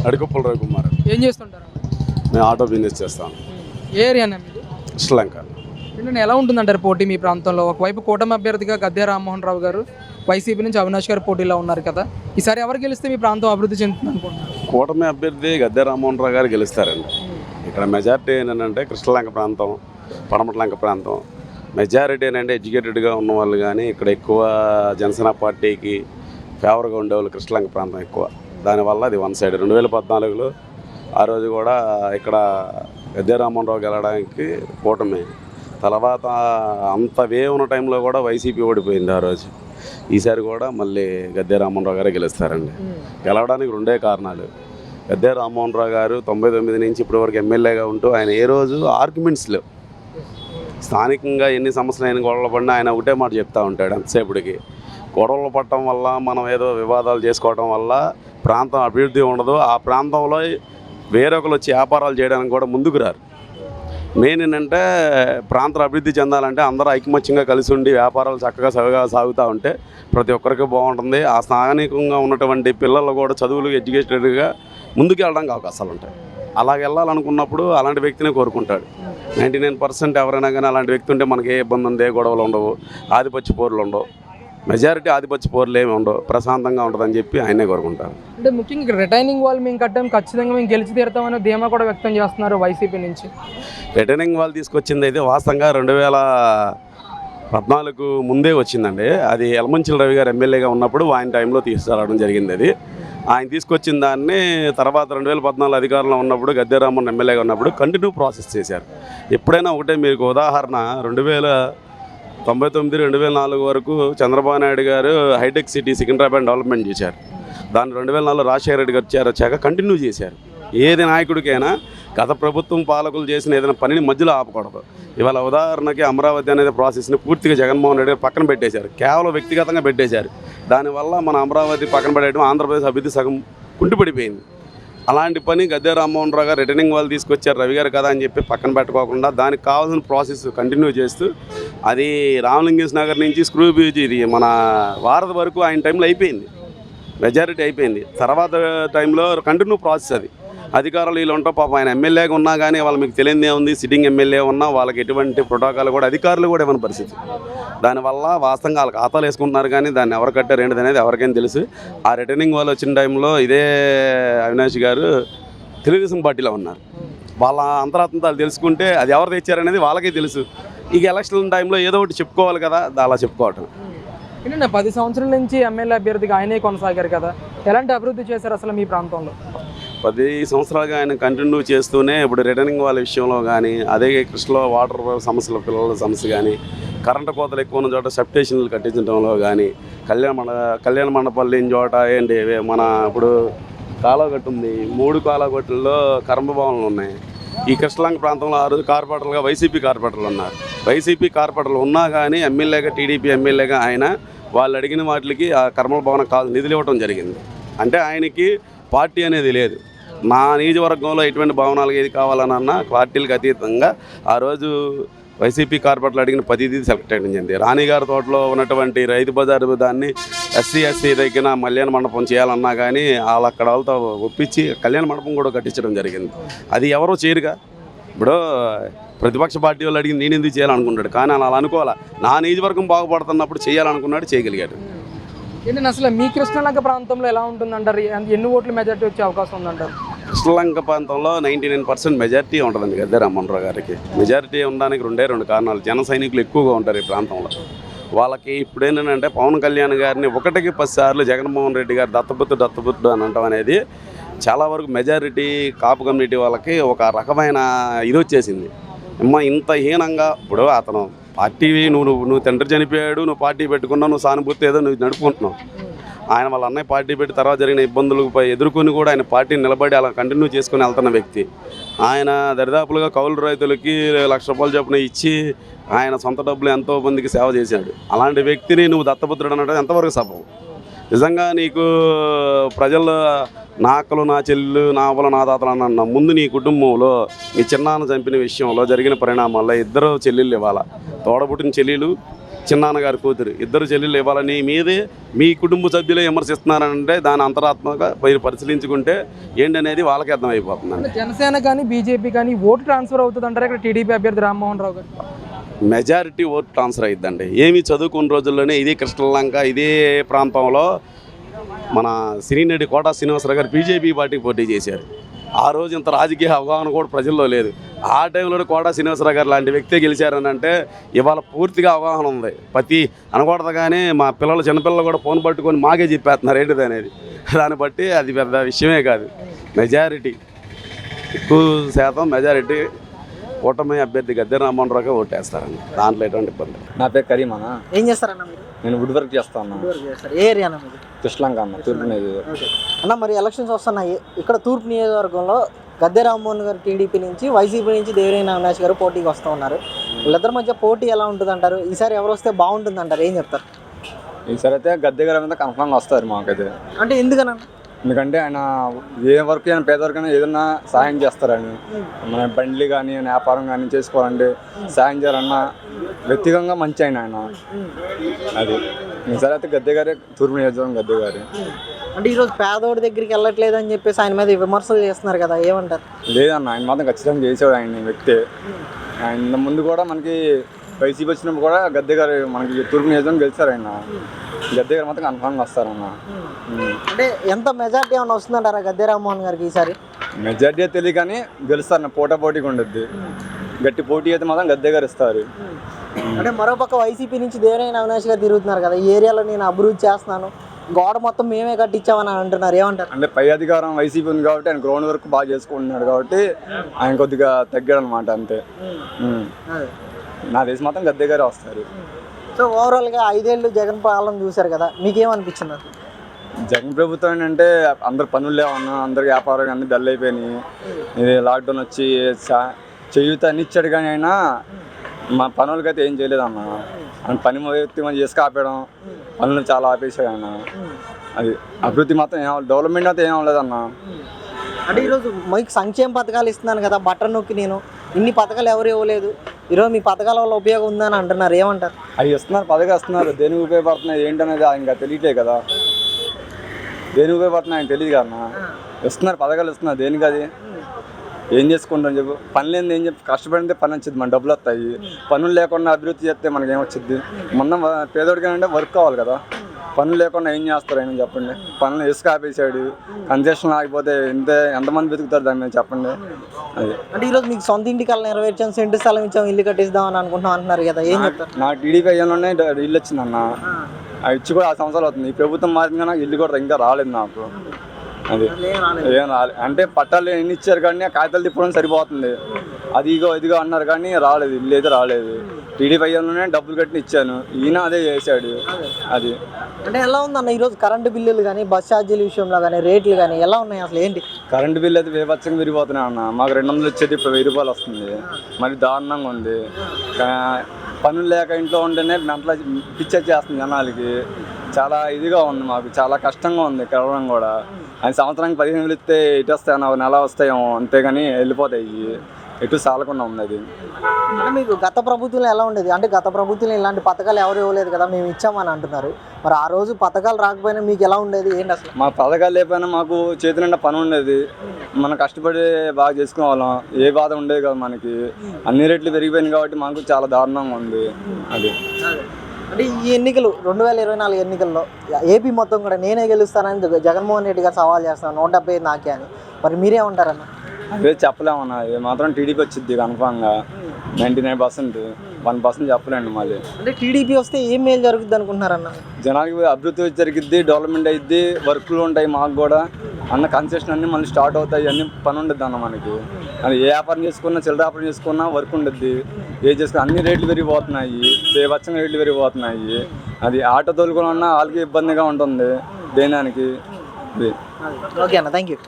అడికొప్పల రవికుమార్. ఏం చేస్తుంటారు? నేను ఆటో బిజినెస్ చేస్తాను. ఏ ఏరియానా మీది? శ్రీలంక. ఏంటంటే ఎలా ఉంటుందంటారు పోటీ మీ ప్రాంతంలో? ఒకవైపు కూటమి అభ్యర్థిగా గద్దె రామ్మోహన్ రావు గారు, వైసీపీ నుంచి అవినాష్ గారు పోటీలో ఉన్నారు కదా. ఈసారి ఎవరు గెలిస్తే మీ ప్రాంతం అభివృద్ధి చెందుతుంది అనుకుంటున్నారు? కూటమి అభ్యర్థి గద్దె రామ్మోహన్ రావు గారు గెలుస్తారండి. ఇక్కడ మెజారిటీ ఏంటంటే కృష్ణలంక ప్రాంతం, పడమటలంక ప్రాంతం మెజారిటీ ఏంటంటే ఎడ్యుకేటెడ్గా ఉన్నవాళ్ళు, కానీ ఇక్కడ ఎక్కువ జనసేన పార్టీకి ఫేవర్గా ఉండేవాళ్ళు కృష్ణలంక ప్రాంతం ఎక్కువ. దానివల్ల అది వన్ సైడ్. 2014లో ఆ రోజు కూడా ఇక్కడ గద్దె రామ్మోహన్ రావు గెలవడానికి కూటమి. తర్వాత అంత ఉన్న టైంలో కూడా వైసీపీ ఓడిపోయింది ఆ రోజు. ఈసారి కూడా మళ్ళీ గద్దె రామ్మోహన్ రావు గారే గెలుస్తారండి. గెలవడానికి రెండే కారణాలు. గద్దె రామ్మోహన్ రావు గారు 99 నుంచి ఇప్పటి వరకు ఎమ్మెల్యేగా ఉంటూ ఆయన ఏ రోజు ఆర్గ్యుమెంట్స్లో స్థానికంగా ఎన్ని సమస్యలు అయిన గొడవలు పడినా ఆయన ఒకటే మాట చెప్తూ ఉంటాడు. అంతసేపటికి గొడవలు పడటం వల్ల, మనం ఏదో వివాదాలు చేసుకోవడం వల్ల ప్రాంతం అభివృద్ధి ఉండదు. ఆ ప్రాంతంలో వేరొకరు వచ్చి వ్యాపారాలు చేయడానికి కూడా ముందుకు రారు. మెయిన్ ఏంటంటే ప్రాంతం అభివృద్ధి చెందాలంటే అందరూ ఐకమత్యంగా కలిసి ఉండి వ్యాపారాలు చక్కగా సాగుతూ ఉంటే ప్రతి ఒక్కరికి బాగుంటుంది. ఆ స్థానికంగా ఉన్నటువంటి పిల్లలు కూడా చదువులు ఎడ్యుకేటెడ్గా ముందుకు వెళ్ళడానికి అవకాశాలు ఉంటాయి. అలాగ వెళ్ళాలనుకున్నప్పుడు అలాంటి వ్యక్తినే కోరుకుంటాడు. 99% ఎవరైనా కానీ అలాంటి వ్యక్తి ఉంటే మనకి ఏ ఇబ్బంది ఉంది, ఏ గొడవలు ఉండవు, ఆధిపత్య పోరులు ఉండవు. మెజారిటీ ఆధిపత్య పోరులు ఏమి ఉండవు, ప్రశాంతంగా ఉంటుందని చెప్పి ఆయనే కోరుకుంటారు. అంటే ముఖ్యంగా ఇక్కడ రిటైనింగ్ వాల్ మేము కట్టాం, ఖచ్చితంగా మేము గెలిచి తీరుతామని ధీమా కూడా వ్యక్తం చేస్తున్నారు వైసీపీ నుంచి. రిటైనింగ్ వాల్ తీసుకొచ్చింది అయితే వాస్తవంగా 2014 ముందే వచ్చిందండి. అది యలమంచిల రవి గారు ఎమ్మెల్యేగా ఉన్నప్పుడు ఆయన టైంలో తీసుకురావడం జరిగింది. అది ఆయన తీసుకొచ్చిన దాన్ని తర్వాత 2014 అధికారంలో ఉన్నప్పుడు గద్దె రామ్మోహన్ ఎమ్మెల్యేగా ఉన్నప్పుడు కంటిన్యూ ప్రాసెస్ చేశారు. ఎప్పుడైనా ఒకటే మీకు ఉదాహరణ, 1999, 2004 వరకు చంద్రబాబు నాయుడు గారు హైటెక్ సిటీ సికింద్రాబాద్ డెవలప్మెంట్ చేశారు. దాన్ని 2004లో రాజశేఖర రెడ్డి గారు వచ్చాక కంటిన్యూ చేశారు. ఏది నాయకుడికైనా గత ప్రభుత్వం పాలకులు చేసిన ఏదైనా పనిని మధ్యలో ఆపకూడదు. ఇవాళ ఉదాహరణకి అమరావతి అనేది ప్రాసెస్ని పూర్తిగా జగన్మోహన్ రెడ్డి గారు పక్కన పెట్టేశారు, కేవలం వ్యక్తిగతంగా పెట్టేశారు. దానివల్ల మన అమరావతి పక్కన పెట్టడం ఆంధ్రప్రదేశ్ అభివృద్ధి సగం కుంటుపడిపోయింది. అలాంటి పని గద్దె రామ్మోహన్ రావు గారు రిటర్నింగ్ వాళ్ళు తీసుకొచ్చారు రవి గారు కదా అని చెప్పి పక్కన పెట్టుకోకుండా దానికి కావాల్సిన ప్రాసెస్ కంటిన్యూ చేస్తూ అది రామలింగేశ్ నగర్ నుంచి స్క్రూ బ్రిడ్జ్ ఇది మన వారధి వరకు ఆయన టైంలో అయిపోయింది, మెజారిటీ అయిపోయింది. తర్వాత టైంలో కంటిన్యూ ప్రాసెస్ అది. అధికారులు వీళ్ళు ఉంటాం పాపం, ఆయన ఎమ్మెల్యేగా ఉన్నా కానీ వాళ్ళు మీకు తెలియదే ఉంది, సిట్టింగ్ ఎమ్మెల్యే ఉన్నా వాళ్ళకి ఎటువంటి ప్రోటోకాల్ కూడా అధికారులు కూడా ఇవ్వని పరిస్థితి. దానివల్ల వాస్తవంగా వాళ్ళ ఖాతాలు వేసుకుంటున్నారు కానీ దాన్ని ఎవరు కట్టారు ఏంటిది అనేది ఎవరికైనా తెలుసు. ఆ రిటర్నింగ్ వాళ్ళు వచ్చిన టైంలో ఇదే అవినాష్ గారు తెలుగుదేశం పార్టీలో ఉన్నారు. వాళ్ళ అంతరాత్మతాలు తెలుసుకుంటే అది ఎవరు తెచ్చారనేది వాళ్ళకే తెలుసు. ఇక ఎలక్షన్ టైంలో ఏదో ఒకటి చెప్పుకోవాలి కదా, అలా చెప్పుకోవటం. ఏంటంటే 10 సంవత్సరాల నుంచి ఎమ్మెల్యే అభ్యర్థిగా ఆయనే కొనసాగారు కదా, ఎలాంటి అభివృద్ధి చేశారు అసలు మీ ప్రాంతంలో? 10 సంవత్సరాలుగా ఆయన కంటిన్యూ చేస్తూనే ఇప్పుడు రిటర్నింగ్ వాళ్ళ విషయంలో కానీ, అదే కృష్ణలో వాటర్ సమస్యలు, పిల్లల సమస్య కానీ, కరెంటు కోతలు ఎక్కువ ఉన్న చోట సబ్ స్టేషన్లు కట్టించడంలో కానీ, కళ్యాణ మండపాలు లేని చోట ఏంటి మన ఇప్పుడు కాలువగట్టు ఉంది, 3 కాలువగట్టుల్లో కరెంటు భవనాలు ఉన్నాయి. ఈ కృష్ణలంక ప్రాంతంలో ఆ రోజు కార్పొరేటర్లుగా వైసీపీ కార్పొరేటర్లు ఉన్నారు. వైసీపీ కార్పొరేటర్లు ఉన్నా కానీ ఎమ్మెల్యేగా, టీడీపీ ఎమ్మెల్యేగా ఆయన వాళ్ళు అడిగిన వాటికి ఆ కర్మల భవనం నిధులు ఇవ్వడం జరిగింది. అంటే ఆయనకి పార్టీ అనేది లేదు. నా నియోజకవర్గంలో ఎటువంటి భవనాలకు ఏది కావాలన్నా పార్టీలకు అతీతంగా ఆ రోజు వైసీపీ కార్పొరేటర్లు అడిగిన 10 సెలెక్ట్ చేయడం జరిగింది. రాణిగారి తోటలో ఉన్నటువంటి రైతు బజారు దాన్ని ఎస్సీ దగ్గర కళ్యాణ మండపం చేయాలన్నా కానీ వాళ్ళు అక్కడ వాళ్ళతో ఒప్పించి కళ్యాణ మండపం కూడా కట్టించడం జరిగింది. అది ఎవరో చేయరుగా. ఇప్పుడు ప్రతిపక్ష పార్టీ వాళ్ళు అడిగింది నేను ఎందుకు చేయాలనుకుంటాడు, కానీ అలా అనుకోవాలా. నా నియోజకవర్గం బాగుపడుతున్నప్పుడు చేయాలనుకున్నాడు, చేయగలిగాడు. ఏంటంటే అసలు మీ కృష్ణలంక ప్రాంతంలో ఎలా ఉంటుందంటారు? ఎన్ని ఓట్ల మెజార్టీ వచ్చే అవకాశం ఉందంటారు? కృష్ణలంక ప్రాంతంలో 99% మెజారిటీ ఉంటుందండి గద్దె రామ్మోహన్ రావు గారికి. మెజారిటీ ఉండడానికి 2 కారణాలు. జన సైనికులు ఎక్కువగా ఉంటారు ఈ ప్రాంతంలో. వాళ్ళకి ఇప్పుడు ఏంటంటే పవన్ కళ్యాణ్ గారిని 1కి 10 సార్లు జగన్మోహన్ రెడ్డి గారు దత్తపుత్రుడు అని అంటాం అనేది చాలా వరకు మెజారిటీ కాపు కమ్యూనిటీ వాళ్ళకి ఒక రకమైన ఇది వచ్చేసింది. ఇంత హీనంగా ఇప్పుడు అతను పార్టీ నువ్వు తండ్రి చనిపోయాడు, నువ్వు పార్టీ పెట్టుకున్నావు, నువ్వు సానుభూతి ఏదో నువ్వు నడుపుకుంటున్నావు. ఆయన వాళ్ళ అన్నయ్య పార్టీ పెట్టి తర్వాత జరిగిన ఇబ్బందులపై ఎదుర్కొని కూడా ఆయన పార్టీని నిలబడి అలా కంటిన్యూ చేసుకొని వెళ్తున్న వ్యక్తి. ఆయన దరిదాపులుగా కౌలు రైతులకి ₹1,00,000 చొప్పున ఇచ్చి ఆయన సొంత డబ్బులు ఎంతో మందికి సేవ చేశాడు. అలాంటి వ్యక్తిని నువ్వు దత్తపుత్రుడు అనడం ఎంతవరకు సబబు? నిజంగా నీకు ప్రజల్లో నా అక్కలు, నా చెల్లెలు, నా అవ్వలు, నా తాతలు అన్న ముందు నీ కుటుంబంలో నీ చిన్నాన్న చంపిన విషయంలో జరిగిన పరిణామాల్లో 2 చెల్లెళ్ళు ఇవ్వాల, తోడబుట్టిన చెల్లెలు చిన్నాన్నగారి కూతురు, ఇద్దరు చెల్లెళ్ళు ఇవ్వాలని మీదే మీ కుటుంబ సభ్యులే విమర్శిస్తున్నారంటే దాని అంతరాత్మక మీరు పరిశీలించుకుంటే ఏంటనేది వాళ్ళకి అర్థమైపోతుందండి. జనసేన కానీ బీజేపీ కానీ ఓటు ట్రాన్స్ఫర్ అవుతుంది అంటారు ఇక్కడ టీడీపీ అభ్యర్థి రామ్మోహన్ రావు గారు? మెజారిటీ ఓట్ ట్రాన్స్ఫర్ అయిద్దండి. ఏమి చదువుకున్న రోజుల్లోనే ఇదే కృష్ణలంక ఇదే ప్రాంతంలో మన సిరినెడ్డి కోటా శ్రీనివాసరావు గారు బీజేపీ పార్టీకి పోటీ చేశారు. ఆ రోజు ఇంత రాజకీయ అవగాహన కూడా ప్రజల్లో లేదు. ఆ టైంలో కోటా శ్రీనివాసరావు గారు లాంటి వ్యక్తి గెలిచారని అంటే ఇవాళ పూర్తిగా అవగాహన ఉంది. ప్రతి అనకూడదు కానీ మా పిల్లలు చిన్నపిల్లలు కూడా ఫోన్ పట్టుకొని మాకే చెప్పేస్తున్నారు ఏంటిది అనేది. దాన్ని బట్టి అది పెద్ద విషయమే కాదు. మెజారిటీ ఎక్కువ శాతం మెజారిటీ కూటమి అభ్యర్థి గద్దె రామ్మోహన్ రావుకే ఓటేస్తారండి. దాంట్లో ఎటువంటి ఇబ్బంది. నా పేరు కరీం అన్న. ఏం చేస్తారన్న మీరు? నేను వుడ్ వర్క్ చేస్తాను. ఏ ఏరియా అన్న మీరు? కృష్ణలంక అన్న, తూర్పు నియోజకవర్గం. అన్న మరి ఎలక్షన్స్ వస్తున్నాయి. ఇక్కడ తూర్పు నియోజకవర్గంలో గద్దె రామ్మోహన్ గారు టీడీపీ నుంచి, వైసీపీ నుంచి దేవినేని అవినాష్ గారు పోటీకి వస్తూ ఉన్నారు. వీళ్ళిద్దరి మధ్య పోటీ ఎలా ఉంటుంది అంటారు? ఈసారి ఎవరు వస్తే బాగుంటుంది అంటారు? ఏం చెప్తారు? ఈసారి అయితే గద్దె గారి మీద కన్ఫర్మ్గా వస్తారు మాకైతే. అంటే ఎందుకన్నా? ఎందుకంటే ఆయన ఏ వర్క్ అయినా పేదరికైనా ఏదైనా సాయం చేస్తారని. మన బండ్లు కానీ వ్యాపారం కానీ చేసుకోవాలంటే సాయం చేయాలన్న వ్యక్తిగతంగా మంచి ఆయన. అది ఈసారి అయితే గద్దె గారే, తూర్పు నియోజకవర్గం గద్దె గారు. అంటే ఈరోజు పేదోడి దగ్గరికి వెళ్ళట్లేదు అని చెప్పేసి ఆయన మీద విమర్శలు చేస్తున్నారు కదా, ఏమంటారు? లేదన్న, ఆయన మాత్రం ఖచ్చితంగా చేసాడు ఆయన వ్యక్తి. ఆయన ముందు కూడా మనకి వైసీపీ వచ్చినప్పుడు కూడా గద్దె గారు మనకి తూర్పు నియోజకవర్గం గెలిచారు. ఆయన గద్దె గారు మాత్రం కన్ఫర్మ్గా వస్తారన్న. అంటే ఎంత మెజార్టీ ఏమైనా వస్తుందంటారా గద్దె రామ్మోహన్ గారికి ఈసారి? మెజార్టీ తెలియదు కానీ గెలుస్తారు. పోటాపోటీగా ఉండద్ది. గట్టి పోటీ అయితే మాత్రం గద్దె గారు ఇస్తారు. అంటే మరోపక్క వైసీపీ నుంచి దేవినేని అవినాష్ గారు తిరుగుతున్నారు కదా, ఈ ఏరియాలో నేను అభివృద్ధి చేస్తున్నాను, గోడ మొత్తం మేమే కట్టించామని అంటున్నారు, ఏమంటారు? అంటే పై అధికారం వైసీపీ ఉంది కాబట్టి ఆయన గ్రౌండ్ వర్క్ బాగా చేసుకుంటున్నాడు కాబట్టి ఆయన కొద్దిగా తగ్గాడు అనమాట, అంతే. నా దేశం మాత్రం గద్దె గారే వస్తారు. సో ఓవరాల్గా 5 ఏళ్ళు జగన్ పాలన చూశారు కదా, మీకేమనిపించింది? జగన్ ప్రభుత్వం ఏంటంటే అందరు పనులు లేవన్నా, అందరు వ్యాపారం అన్నీ డల్ అయిపోయినాయి. ఇది లాక్డౌన్ వచ్చి చేయూత అన్ని ఇచ్చాడు కానీ అయినా మా పనులకి అయితే ఏం చేయలేదన్న. ఆయన పని వ్యక్తి మనం చేసి ఆపేయడం, పనులు చాలా ఆపేసాడు ఆయన. అది అభివృద్ధి మాత్రం డెవలప్మెంట్ అయితే ఏం అవ్వలేదన్న. అంటే ఈరోజు మీకు సంక్షేమ పథకాలు ఇస్తున్నాను కదా, బట్టన్ నొక్కి నేను ఇన్ని పథకాలు ఎవరు ఇవ్వలేదు, ఈరోజు మీ పథకాల వల్ల ఉపయోగం ఉందని అంటున్నారు, ఏమంటారు? అవి ఇస్తున్నారు, పథకాలు ఇస్తున్నారు, దేనికి ఉపయోగపడుతున్నాయి ఏంటనేది ఇంకా తెలియట్లే కదా. దేనికి ఉపయోగపడుతున్నాయి ఆయన తెలియదు కదన్నా. ఇస్తున్నారు, పథకాలు ఇస్తున్నారు, దేనికి అది ఏం చేసుకుంటాం చెప్పు. పని లేని ఏం చెప్పి కష్టపడితే పని వచ్చింది, మన డబ్బులు వస్తాయి. పనులు లేకుండా అభివృద్ధి చేస్తే మనకి ఏమొచ్చింది? మొన్న పేదోడికి అంటే వర్క్ కావాలి కదా, పనులు లేకుండా ఏం చేస్తారు ఆయన చెప్పండి. పనులు ఇసుక ఆపేసాడు, కన్సెషన్ ఆగిపోతే ఎంతమంది బతుకుతారు దాని మీద చెప్పండి. అది అంటే ఈరోజు మీకు సొంత ఇంటికి వెళ్ళి నెరవేర్చాం, సెంటు స్థలం ఇచ్చాం, ఇల్లు కట్టిస్తామని అనుకుంటున్నాం అంటున్నారు కదా, ఏం చెప్తారు? నా టీడీపీ అయ్యాలోనే ఇల్లు వచ్చిందన్న. ఆ ఇచ్చి కూడా 6 సంవత్సరాలు అవుతుంది. ఈ ప్రభుత్వం మారింది కానీ ఇల్లు కూడా ఇంకా రాలేదు నాకు. అది ఏం రాలేదు అంటే పట్టాలు ఎన్ని ఇచ్చారు కానీ ఆ కాగితాలు తిప్పడం సరిపోతుంది. అది ఇదిగో అన్నారు కానీ రాలేదు, ఇల్లు అయితే రాలేదు. టీడీపీ అయ్యాలోనే డబ్బులు కట్టిన ఇచ్చాను, ఈయన అదే చేశాడు. అది అంటే ఎలా ఉందన్న ఈరోజు కరెంటు బిల్లులు కానీ, బస్ ఛార్జీల విషయంలో కానీ, రేట్లు కానీ ఎలా ఉన్నాయి అసలు, ఏంటి? కరెంటు బిల్లు అయితే విభత్సంగా విరిగిపోతున్నాయి అన్న. మాకు 200 వచ్చేది ఇప్పుడు 1000 రూపాయలు వస్తుంది. మరి దారుణంగా ఉంది. పనులు లేక ఇంట్లో ఉంటేనే మెంటల పిచ్చేస్తుంది జనాలకి. చాలా ఇదిగా ఉంది, మాకు చాలా కష్టంగా ఉంది కలవడం కూడా. ఆయన సంవత్సరానికి 15,000 ఇస్తే ఇటు వస్తాయి, నెల వస్తాయేమో అంతేగాని వెళ్ళిపోతాయి, ఎటు సాలకుండా ఉంది. అది అంటే మీకు గత ప్రభుత్వంలో ఎలా ఉండేది? అంటే గత ప్రభుత్వంలో ఇలాంటి పథకాలు ఎవరు ఇవ్వలేదు కదా, మేము ఇచ్చామని అంటున్నారు. మరి ఆ రోజు పథకాలు రాకపోయినా మీకు ఎలా ఉండేది, ఏంటి అసలు? మా పథకాలు లేకపోయినా మాకు చేతి నిండా పని ఉండేది. మనం కష్టపడి బాగా చేసుకునే వాళ్ళం, ఏ బాధ ఉండేది కదా మనకి. అన్ని రేట్లు పెరిగిపోయినాయి కాబట్టి మాకు చాలా దారుణంగా ఉంది. అది అంటే ఈ ఎన్నికలు 2024 ఎన్నికల్లో ఏపీ మొత్తం కూడా నేనే గెలుస్తానని జగన్మోహన్ రెడ్డి గారు సవాల్ చేస్తాను, 175 నాకే అని. మరి మీరేమంటారన్న? అదే చెప్పలేమన్నా. ఇది మాత్రం టీడీపీ వచ్చింది కన్ఫామ్గా 99%. 1% చెప్పలేండి మళ్ళీ. అంటే టీడీపీ వస్తే ఏం మేలు జరుగుతుంది అనుకుంటున్నారన్న? జనాలకి అభివృద్ధి జరిగిద్ది, డెవలప్మెంట్ అయ్యిద్ది, వర్క్లు ఉంటాయి మాకు కూడా. అన్న కన్సెషన్ అన్నీ మళ్ళీ స్టార్ట్ అవుతాయి, అన్ని పని ఉండద్ది అన్న మనకి. అది ఏ వ్యాపారం చేసుకున్నా, చిల్లర వ్యాపారం చేసుకున్నా వర్క్ ఉండద్ది. ఏ చేసుకున్నా అన్ని రేట్లు పెరిగిపోతున్నాయి, బేవచ్చంగా రేట్లు పెరిగిపోతున్నాయి. అది ఆటో తోలుకున్నా వాళ్ళకి ఇబ్బందిగా ఉంటుంది దేనానికి. ఓకే అన్న, థ్యాంక్ యూ.